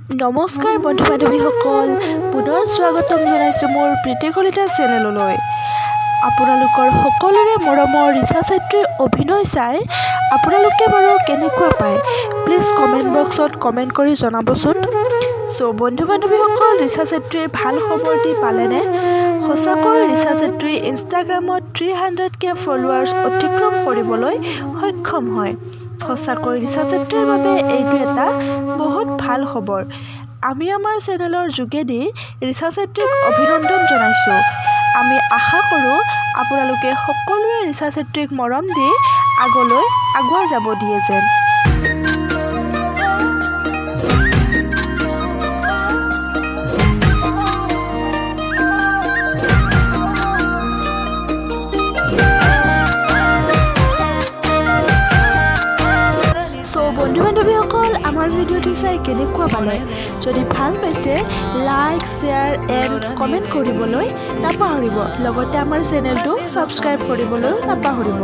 নমস্কাৰ বন্ধু বান্ধৱীসকল, পুনৰ স্বাগতম জনাইছোঁ মোৰ প্ৰীতি কলিতা চেনেললৈ। আপোনালোকৰ সকলোৰে মৰমৰ ৰিচা চেত্ৰীৰ অভিনয় চাই আপোনালোকে বাৰু কেনেকুৱা পায় প্লিজ কমেণ্ট বক্সত কমেণ্ট কৰি জনাবচোন। বন্ধু বান্ধৱীসকল, ৰিচা চেত্ৰীৰ ভাল খবৰটি পালেনে? সঁচাকৈ ৰিচা চেত্ৰী ইনষ্টাগ্ৰামত 300K ফলোৱাৰ্ছ অতিক্ৰম কৰিবলৈ সক্ষম হয়। সঁচাকৈ ৰিচা চেত্ৰীৰ বাবে এইটো এটা বহুত ভাল খবৰ। আমি আমাৰ চেনেলৰ যোগেদি ৰিচা চেত্ৰীক অভিনন্দন জনাইছোঁ। আমি আশা কৰোঁ আপোনালোকে সকলোৱে ৰিচা চেত্ৰীক মৰম দি আগলৈ আগুৱাই যাব দিয়ে যেন। বন্ধু বান্ধৱীসকল, আমাৰ ভিডিঅ'টি চাই কেনেকুৱা পালে? যদি ভাল পাইছে লাইক, শ্বেয়াৰ এণ্ড কমেণ্ট কৰিবলৈ নাপাহৰিব। লগতে আমাৰ চেনেলটো ছাবস্ক্ৰাইব কৰিবলৈ নাপাহৰিব।